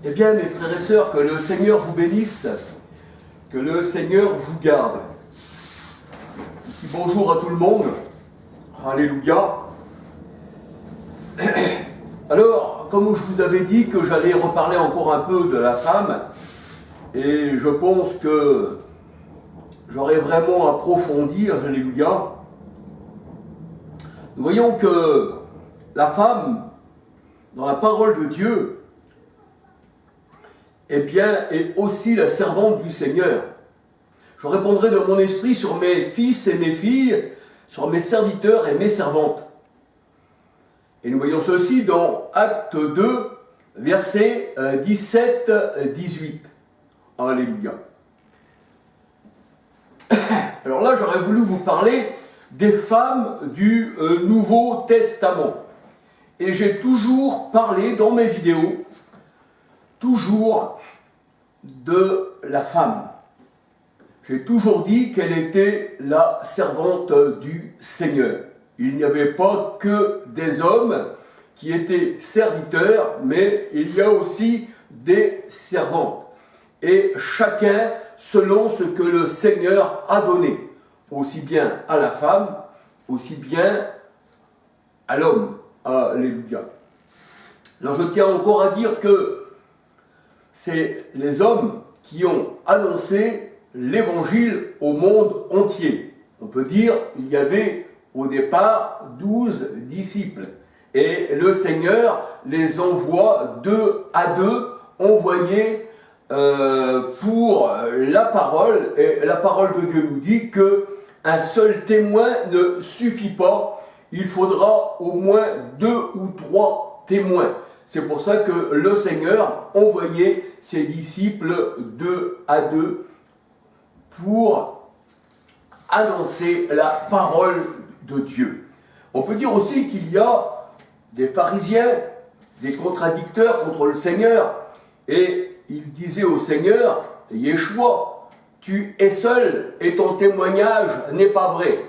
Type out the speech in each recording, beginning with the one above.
Eh bien, mes frères et sœurs, que le Seigneur vous bénisse, que le Seigneur vous garde. Bonjour à tout le monde. Alléluia. Alors, comme je vous avais dit que j'allais reparler encore un peu de la femme, et je pense que j'aurais vraiment approfondi, alléluia. Nous voyons que la femme, dans la parole de Dieu, eh bien, est aussi la servante du Seigneur. Je répondrai de mon esprit sur mes fils et mes filles, sur mes serviteurs et mes servantes. Et nous voyons ceci dans Acte 2, versets 17-18. Alléluia. Alors là, j'aurais voulu vous parler des femmes du Nouveau Testament. Et j'ai toujours parlé dans mes vidéos, toujours de la femme. J'ai toujours dit qu'elle était la servante du Seigneur. Il n'y avait pas que des hommes qui étaient serviteurs, mais il y a aussi des servantes. Et chacun selon ce que le Seigneur a donné, aussi bien à la femme, aussi bien à l'homme. Alléluia. Alors je tiens encore à dire que c'est les hommes qui ont annoncé l'évangile au monde entier. On peut dire qu'il y avait au départ 12 disciples. Et le Seigneur les envoie 2 à 2, envoyés pour la parole. Et la parole de Dieu nous dit qu'un seul témoin ne suffit pas. Il faudra au moins 2 ou 3 témoins. C'est pour ça que le Seigneur envoyait ses disciples 2 à 2 pour annoncer la parole de Dieu. On peut dire aussi qu'il y a des pharisiens, des contradicteurs contre le Seigneur. Et ils disaient au Seigneur, Yeshua, tu es seul et ton témoignage n'est pas vrai.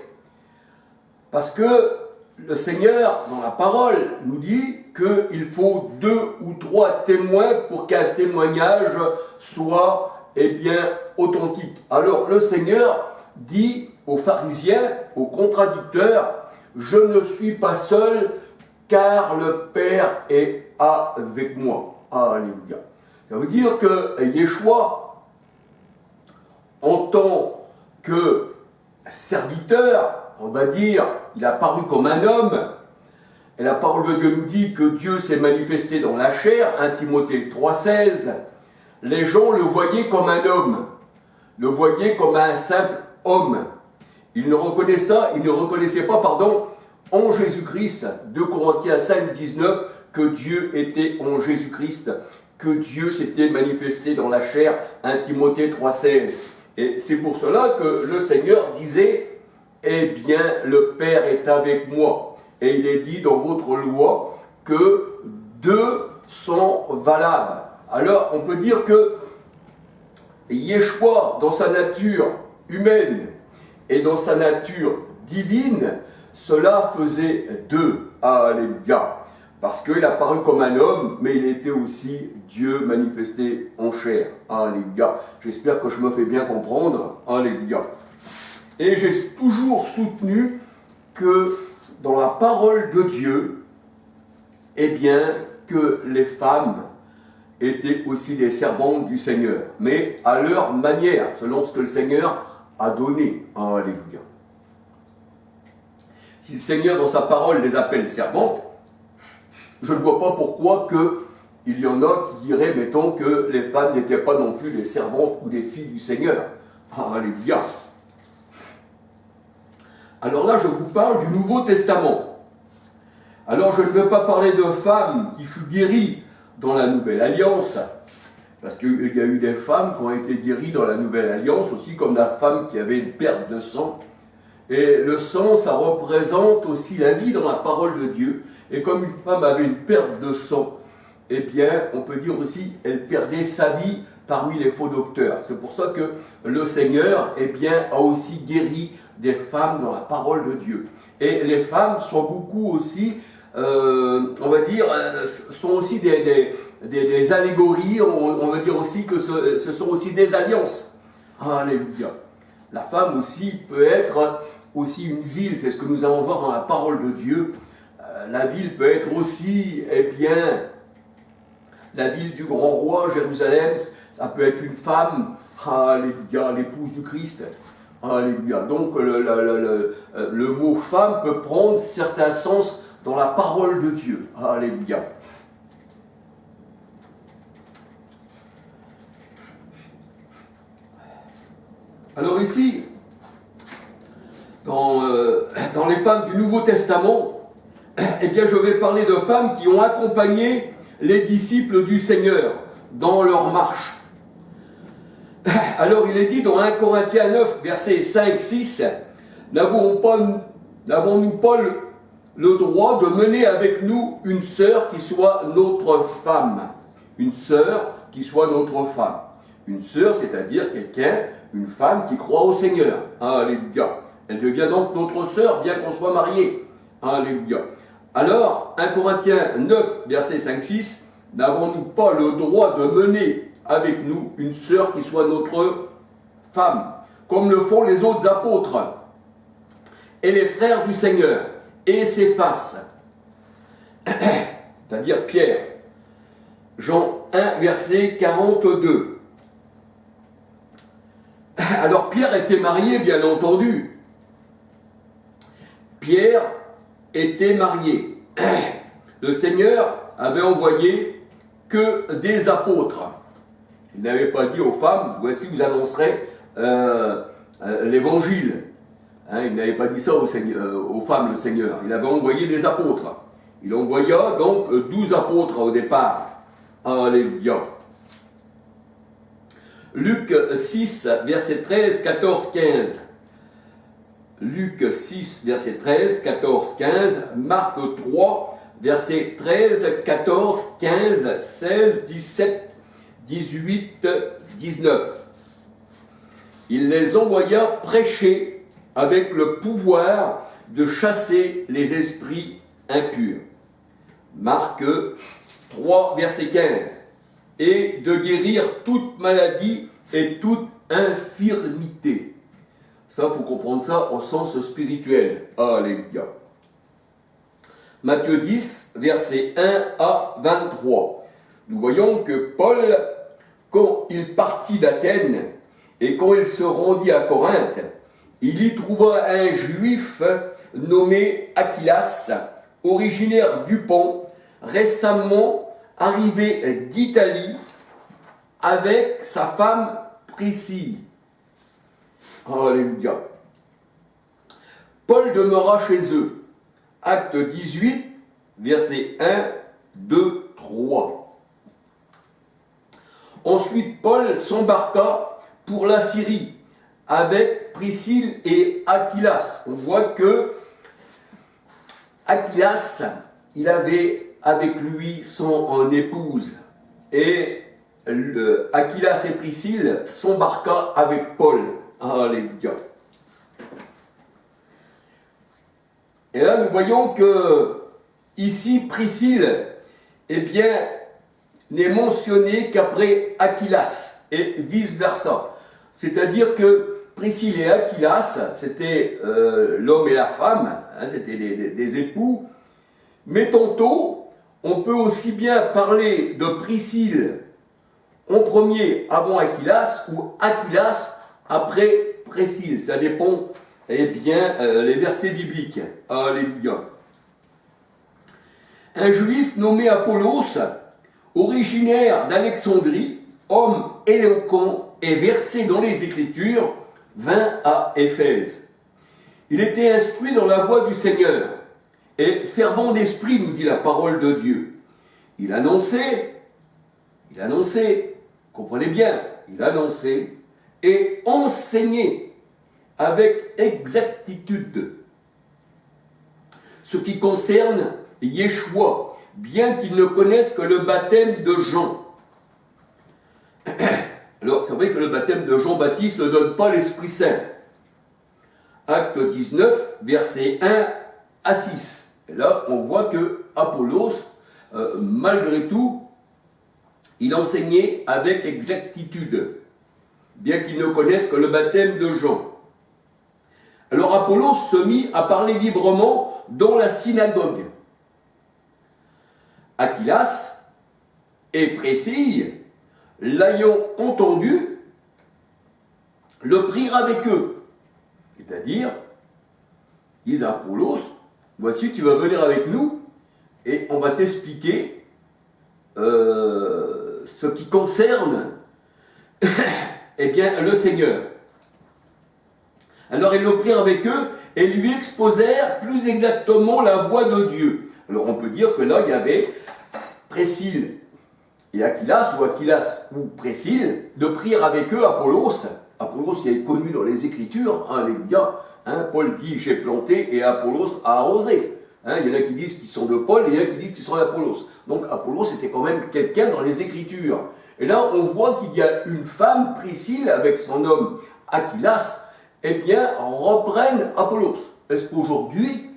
Parce que le Seigneur, dans la parole, nous dit qu'il faut 2 ou 3 témoins pour qu'un témoignage soit, eh bien, authentique. Alors, le Seigneur dit aux pharisiens, aux contradicteurs, « Je ne suis pas seul, car le Père est avec moi. » Alléluia. Ça veut dire que Yeshua, en tant que serviteur, on va dire, il a paru comme un homme, et la parole de Dieu nous dit que Dieu s'est manifesté dans la chair, 1 Timothée 3,16, les gens le voyaient comme un homme, le voyaient comme un simple homme. Ils ne reconnaissaient pas, en Jésus-Christ, 2 Corinthiens 5,19, que Dieu était en Jésus-Christ, que Dieu s'était manifesté dans la chair, 1 Timothée 3,16. Et c'est pour cela que le Seigneur disait, eh bien, le Père est avec moi. Et il est dit dans votre loi que 2 sont valables. Alors, on peut dire que Yeshua, dans sa nature humaine et dans sa nature divine, cela faisait 2. Alléluia. Parce qu'il a paru comme un homme, mais il était aussi Dieu manifesté en chair. Alléluia. J'espère que je me fais bien comprendre. Alléluia. Et j'ai toujours soutenu que dans la parole de Dieu, eh bien, que les femmes étaient aussi des servantes du Seigneur, mais à leur manière, selon ce que le Seigneur a donné. Alléluia. Si le Seigneur, dans sa parole, les appelle servantes, je ne vois pas pourquoi il y en a qui diraient, mettons, que les femmes n'étaient pas non plus des servantes ou des filles du Seigneur. Alléluia. Alors là, je vous parle du Nouveau Testament. Alors, je ne veux pas parler de femmes qui furent guéries dans la Nouvelle Alliance, parce qu'il y a eu des femmes qui ont été guéries dans la Nouvelle Alliance, aussi comme la femme qui avait une perte de sang. Et le sang, ça représente aussi la vie dans la parole de Dieu. Et comme une femme avait une perte de sang, eh bien, on peut dire aussi, elle perdait sa vie parmi les faux docteurs. C'est pour ça que le Seigneur, eh bien, a aussi guéri des femmes dans la parole de Dieu. Et les femmes sont beaucoup aussi, on va dire, sont aussi des allégories, on veut dire aussi que ce sont aussi des alliances. Alléluia. La femme aussi peut être aussi une ville, c'est ce que nous allons voir dans la parole de Dieu. La ville peut être aussi, eh bien, la ville du grand roi, Jérusalem, ça peut être une femme, alléluia, l'épouse du Christ. Alléluia. Donc le mot femme peut prendre certains sens dans la parole de Dieu. Alléluia. Alors ici, dans les femmes du Nouveau Testament, eh bien je vais parler de femmes qui ont accompagné les disciples du Seigneur dans leur marche. Alors il est dit dans 1 Corinthiens 9, versets 5-6, n'avons-nous pas le droit de mener avec nous une sœur qui soit notre femme? Une sœur qui soit notre femme. Une sœur, c'est-à-dire quelqu'un, une femme qui croit au Seigneur. Alléluia. Elle devient donc notre sœur, bien qu'on soit mariés. Alléluia. Alors, 1 Corinthiens 9, versets 5-6, n'avons-nous pas le droit de mener avec nous une sœur qui soit notre femme, comme le font les autres apôtres et les frères du Seigneur, et Céphas, c'est-à-dire Pierre. Jean 1, verset 42. Alors Pierre était marié, bien entendu. Pierre était marié. Le Seigneur avait envoyé que des apôtres. Il n'avait pas dit aux femmes, voici vous annoncerez l'évangile. Il n'avait pas dit ça aux femmes, le Seigneur. Il avait envoyé des apôtres. Il envoya donc 12 apôtres au départ. Alléluia. Luc 6, verset 13, 14, 15. Luc 6, verset 13, 14, 15. Marc 3, verset 13, 14, 15, 16, 17, 18, 19. Il les envoya prêcher avec le pouvoir de chasser les esprits impurs. Marc 3, verset 15. Et de guérir toute maladie et toute infirmité. Ça, il faut comprendre ça au sens spirituel. Alléluia. Matthieu 10, versets 1 à 23. Nous voyons que Paul, quand il partit d'Athènes et quand il se rendit à Corinthe, il y trouva un juif nommé Aquilas, originaire du Pont, récemment arrivé d'Italie avec sa femme Priscille. Alléluia. Paul demeura chez eux. Acte 18, versets 1, 2, 3. Ensuite, Paul s'embarqua pour la Syrie avec Priscille et Aquilas. On voit que Aquilas, il avait avec lui son épouse. Et Aquilas et Priscille s'embarqua avec Paul. Alléluia. Et là, nous voyons que ici, Priscille, eh bien, n'est mentionnée qu'après Aquilas et vice-versa. C'est-à-dire que Priscille et Aquilas, c'était l'homme et la femme, c'était des époux, mais tantôt, on peut aussi bien parler de Priscille en premier avant Aquilas ou Aquilas après Priscille. Ça dépend, eh bien, les versets bibliques. Alléluia. Un juif nommé Apollos, originaire d'Alexandrie, homme éloquent et versé dans les Écritures, vint à Éphèse. Il était instruit dans la voie du Seigneur et fervent d'esprit, nous dit la parole de Dieu. Il annonçait, comprenez bien, il annonçait et enseignait avec exactitude ce qui concerne Yeshua, bien qu'il ne connaisse que le baptême de Jean. Alors, c'est vrai que le baptême de Jean-Baptiste ne donne pas l'Esprit Saint. Acte 19, versets 1 à 6. Et là, on voit que Apollos, malgré tout, il enseignait avec exactitude, bien qu'il ne connaisse que le baptême de Jean. Alors Apollos se mit à parler librement dans la synagogue. Aquilas et Priscille, l'ayant entendu, le prirent avec eux. C'est-à-dire, disent à Apollos, voici, tu vas venir avec nous et on va t'expliquer ce qui concerne eh bien, le Seigneur. Alors ils le prirent avec eux et lui exposèrent plus exactement la voie de Dieu. Alors on peut dire que là, il y avait Priscille et Aquilas, ou Priscille, de prier avec eux Apollos. Apollos qui est connu dans les Écritures, alléluia. Paul dit j'ai planté et Apollos a arrosé. Il y en a qui disent qu'ils sont de Paul et il y en a qui disent qu'ils sont d'Apollos. Donc Apollos était quand même quelqu'un dans les Écritures. Et là on voit qu'il y a une femme, Priscille, avec son homme Aquilas, eh bien reprennent Apollos. Est-ce qu'aujourd'hui,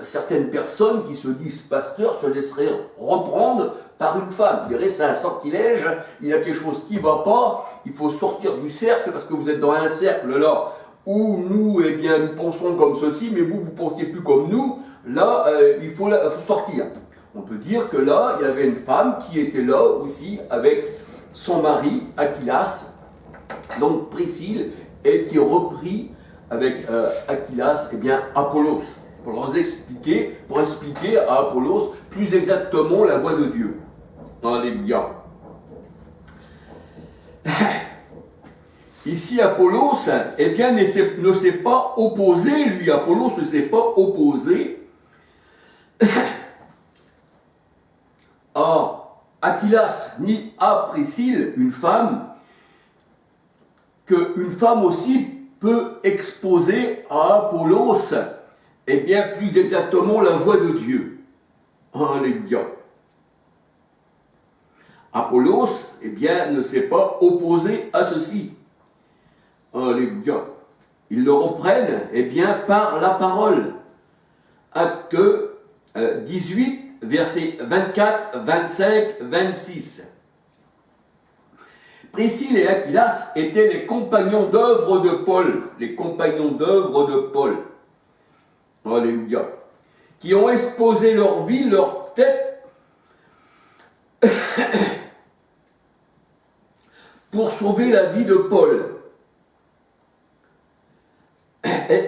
certaines personnes qui se disent pasteurs se laisseraient reprendre par une femme? Vous direz, c'est un sortilège, il y a quelque chose qui ne va pas, il faut sortir du cercle parce que vous êtes dans un cercle là où nous, eh bien, nous pensons comme ceci, mais vous, vous ne pensiez plus comme nous. Là, il faut sortir. On peut dire que là, il y avait une femme qui était là aussi avec son mari, Aquilas, donc Priscille, et qui reprit avec Aquilas, eh bien, Apollos, pour expliquer à Apollos plus exactement la voie de Dieu. Alléluia. Ici, Apollos, eh bien, ne s'est pas opposé, lui, Apollos ne s'est pas opposé à Aquilas, ni à Priscille, une femme, qu'une femme aussi peut exposer à Apollos, eh bien, plus exactement la voie de Dieu. Alléluia. Apollos, eh bien, ne s'est pas opposé à ceci. Alléluia. Ils le reprennent, eh bien, par la parole. Acte 18, versets 24, 25, 26. Priscille et Aquilas étaient les compagnons d'œuvre de Paul. Les compagnons d'œuvre de Paul. Alléluia. Qui ont exposé leur vie, leur tête pour sauver la vie de Paul.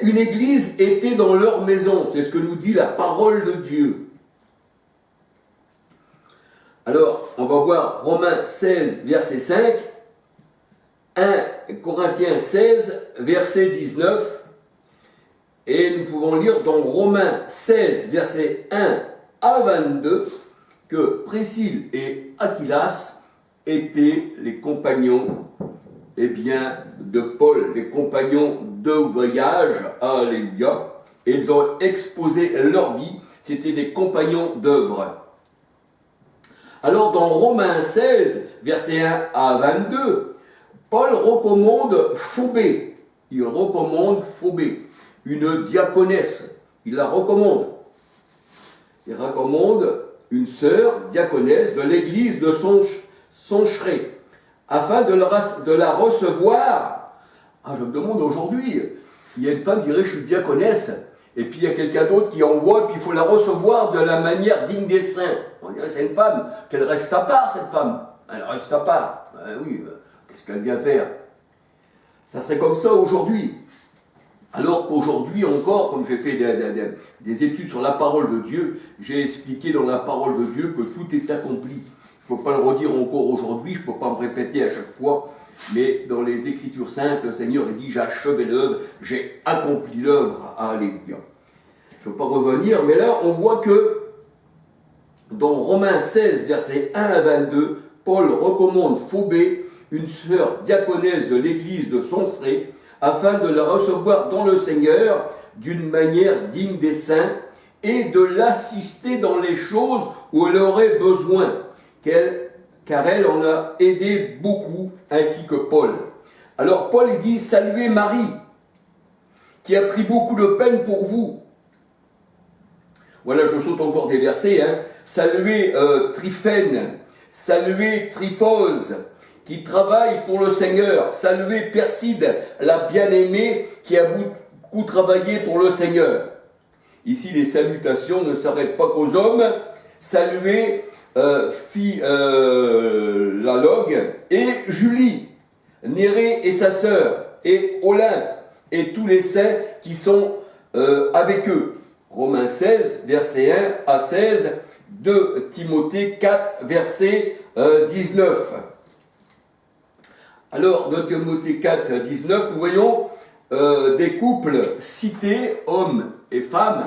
Une église était dans leur maison, c'est ce que nous dit la parole de Dieu. Alors, on va voir Romains 16, verset 5, 1 Corinthiens 16, verset 19, et nous pouvons lire dans Romains 16, verset 1 à 22, que Priscille et Aquilas étaient les compagnons, eh bien, de Paul, les compagnons de voyage, alléluia, et ils ont exposé leur vie, c'était des compagnons d'œuvre. Alors dans Romains 16, verset 1 à 22, Paul recommande Phobé, il recommande Phobé, une diaconesse, il la recommande. Il recommande une sœur diaconesse de l'église de Soncheray, afin de la recevoir. Je me demande aujourd'hui, il y a une femme qui dirait je suis diaconesse, et puis il y a quelqu'un d'autre qui envoie, et puis il faut la recevoir de la manière digne des saints. On dirait c'est une femme, qu'elle reste à part cette femme. Elle reste à part. Oui, qu'est-ce qu'elle vient faire? Ça serait comme ça aujourd'hui. Alors qu'aujourd'hui encore, comme j'ai fait des études sur la parole de Dieu, j'ai expliqué dans la parole de Dieu que tout est accompli. Je ne peux pas le redire encore aujourd'hui, je ne peux pas me répéter à chaque fois, mais dans les Écritures saintes, le Seigneur dit « j'ai achevé l'œuvre, j'ai accompli l'œuvre ». Alléluia. Je ne veux pas revenir, mais là on voit que dans Romains 16, versets 1 à 22, Paul recommande Phobé, une sœur diaconesse de l'église de Soncheray, afin de la recevoir dans le Seigneur d'une manière digne des saints et de l'assister dans les choses où elle aurait besoin, car elle en a aidé beaucoup, ainsi que Paul. Alors Paul il dit « Saluez Marie, qui a pris beaucoup de peine pour vous. » Voilà, je saute encore des versets. Saluez Tryphène, Saluez Tryphose, qui travaille pour le Seigneur. Saluez Perside, la bien-aimée, qui a beaucoup travaillé pour le Seigneur. Ici, les salutations ne s'arrêtent pas qu'aux hommes. Saluez la Logue et Julie, Nérée et sa sœur, et Olympe, et tous les saints qui sont avec eux. Romains 16, verset 1 à 16, 2 Timothée 4, verset 19. Alors, de Timothée 4, 19, nous voyons des couples cités, hommes et femmes,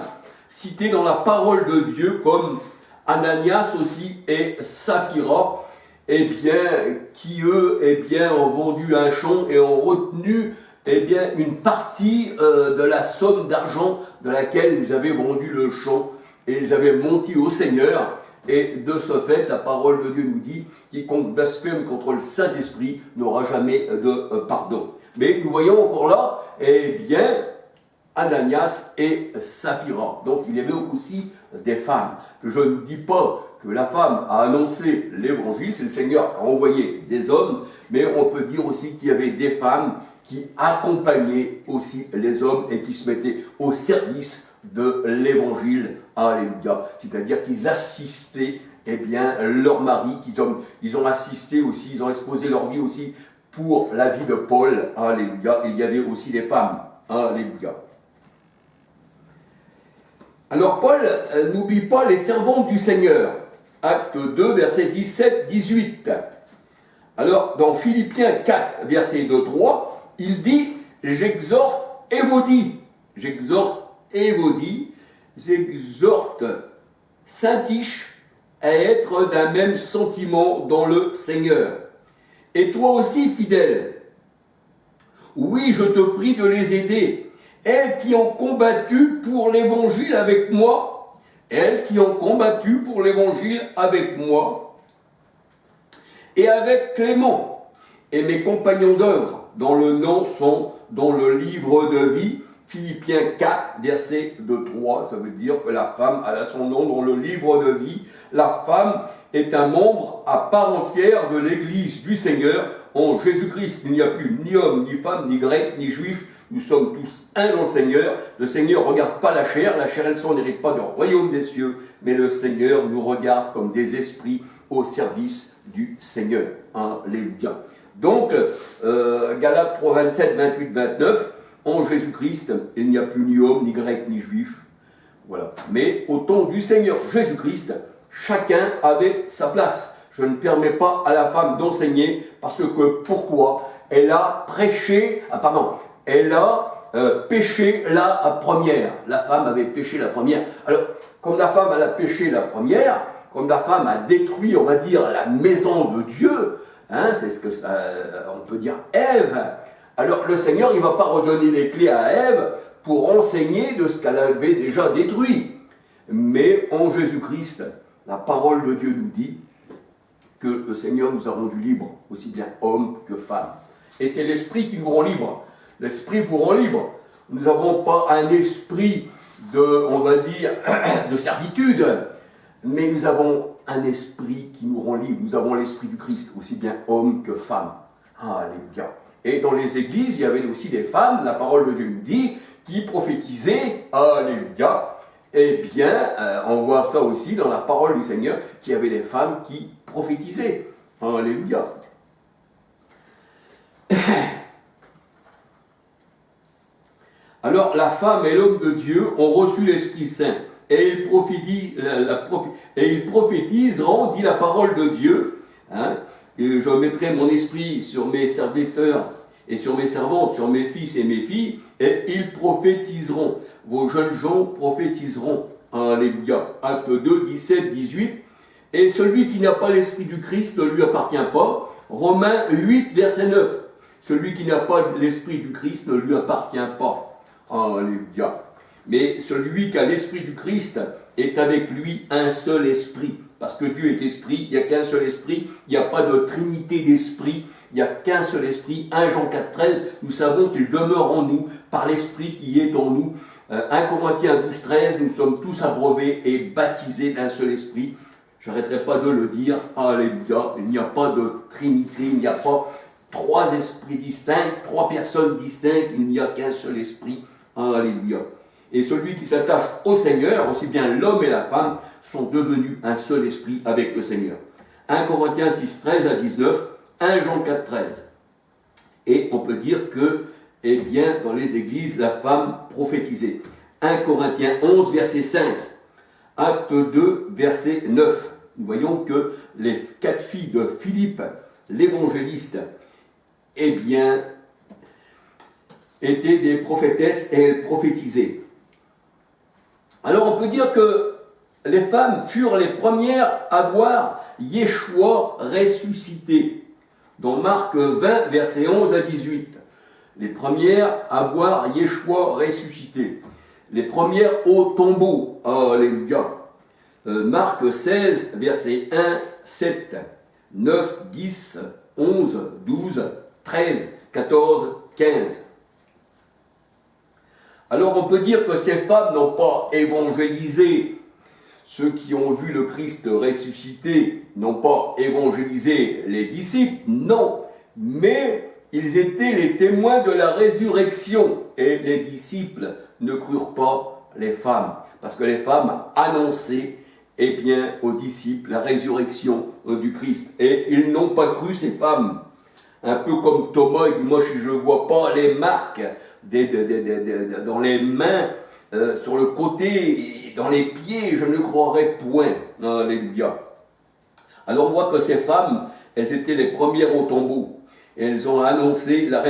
cités dans la parole de Dieu, comme Ananias aussi et Saphira, eh bien, qui eux, eh bien, ont vendu un champ et ont retenu, eh bien, une partie de la somme d'argent de laquelle ils avaient vendu le champ, et ils avaient menti au Seigneur. Et de ce fait, la parole de Dieu nous dit, quiconque blasphème contre le Saint-Esprit n'aura jamais de pardon. Mais nous voyons encore là, eh bien, Ananias et Saphira. Donc il y avait aussi des femmes. Je ne dis pas que la femme a annoncé l'évangile, c'est le Seigneur qui a envoyé des hommes, mais on peut dire aussi qu'il y avait des femmes qui accompagnaient aussi les hommes et qui se mettaient au service de l'évangile. Alléluia. C'est-à-dire qu'ils assistaient, eh bien, leur mari, ils ont assisté aussi, ils ont exposé leur vie aussi pour la vie de Paul. Alléluia. Il y avait aussi des femmes. Alléluia. Alors Paul n'oublie pas les servantes du Seigneur. Acte 2, verset 17-18. Alors dans Philippiens 4, verset 2-3, il dit « J'exhorte Évodie, j'exhorte Syntyche à être d'un même sentiment dans le Seigneur. Et toi aussi, fidèle, oui, je te prie de les aider, elles qui ont combattu pour l'évangile avec moi, et avec Clément, et mes compagnons d'œuvre, dont le nom sont dans le livre de vie. Philippiens 4, verset 2-3, ça veut dire que la femme a son nom dans le livre de vie. La femme est un membre à part entière de l'Église du Seigneur. En Jésus-Christ, il n'y a plus ni homme, ni femme, ni grec, ni juif. Nous sommes tous un dans le Seigneur. Le Seigneur ne regarde pas la chair et le sang n'hérite pas du royaume des cieux, mais le Seigneur nous regarde comme des esprits au service du Seigneur. Alléluia. Donc, Galates 3, 27, 28, 29, en Jésus-Christ, il n'y a plus ni homme, ni grec, ni juif. Voilà. Mais au temps du Seigneur Jésus-Christ, chacun avait sa place. Je ne permets pas à la femme d'enseigner parce que, pourquoi? Elle a prêché, elle a péché la première. La femme avait péché la première. Alors, comme la femme elle a péché la première, comme la femme a détruit, on va dire, la maison de Dieu, c'est ce que on peut dire Ève. Alors le Seigneur, il ne va pas redonner les clés à Ève pour enseigner de ce qu'elle avait déjà détruit. Mais en Jésus-Christ, la parole de Dieu nous dit que le Seigneur nous a rendus libres, aussi bien hommes que femmes. Et c'est l'esprit qui nous rend libres. L'esprit vous rend libre. Nous n'avons pas un esprit on va dire, de servitude, mais nous avons un esprit qui nous rend libres. Nous avons l'esprit du Christ, aussi bien hommes que femmes. Alléluia. Et dans les églises, il y avait aussi des femmes, la parole de Dieu nous dit, qui prophétisaient. Alléluia. Eh bien, on voit ça aussi dans la parole du Seigneur, qu'il y avait des femmes qui prophétisaient. Alléluia. Alors, la femme et l'homme de Dieu ont reçu l'Esprit Saint, et ils prophétiseront, dit la parole de Dieu. Et je mettrai mon esprit sur mes serviteurs et sur mes servantes, sur mes fils et mes filles, et ils prophétiseront. Vos jeunes gens prophétiseront. Alléluia. Acte 2, 17, 18. Et celui qui n'a pas l'esprit du Christ ne lui appartient pas. Romains 8, verset 9. Celui qui n'a pas l'esprit du Christ ne lui appartient pas. Alléluia. Mais celui qui a l'esprit du Christ est avec lui un seul esprit. Parce que Dieu est esprit, il n'y a qu'un seul esprit, il n'y a pas de trinité d'esprit, il n'y a qu'un seul esprit. 1 Jean 4, 13, nous savons qu'il demeure en nous par l'esprit qui est en nous. 1 Corinthiens 12, 13, nous sommes tous abreuvés et baptisés d'un seul esprit. J'arrêterai pas de le dire, alléluia, il n'y a pas de trinité, il n'y a pas trois esprits distincts, trois personnes distinctes, il n'y a qu'un seul esprit, alléluia. Et celui qui s'attache au Seigneur, aussi bien l'homme et la femme, sont devenus un seul esprit avec le Seigneur. 1 Corinthiens 6, 13 à 19, 1 Jean 4, 13. Et on peut dire que, eh bien, dans les églises, la femme prophétisait. 1 Corinthiens 11, verset 5. Acte 2, verset 9. Nous voyons que les 4 filles de Philippe, l'évangéliste, eh bien, étaient des prophétesses et elles prophétisaient. Alors on peut dire que les femmes furent les premières à voir Yeshua ressuscité. Dans Marc 20, verset 11 à 18. Les premières à voir Yeshua ressuscité. Les premières au tombeau. Alléluia. Marc 16, verset 1, 7, 9, 10, 11, 12, 13, 14, 15. Alors on peut dire que ces femmes n'ont pas évangélisé. Ceux qui ont vu le Christ ressuscité n'ont pas évangélisé les disciples, non, mais ils étaient les témoins de la résurrection. Et les disciples ne crurent pas les femmes, parce que les femmes annonçaient, eh bien, aux disciples la résurrection du Christ. Et ils n'ont pas cru ces femmes. Un peu comme Thomas, il dit, moi je ne vois pas les marques dans les mains, sur le côté, dans les pieds, je ne croirais point. Alléluia. Alors on voit que ces femmes, elles étaient les premières au tombeau. Et elles ont annoncé la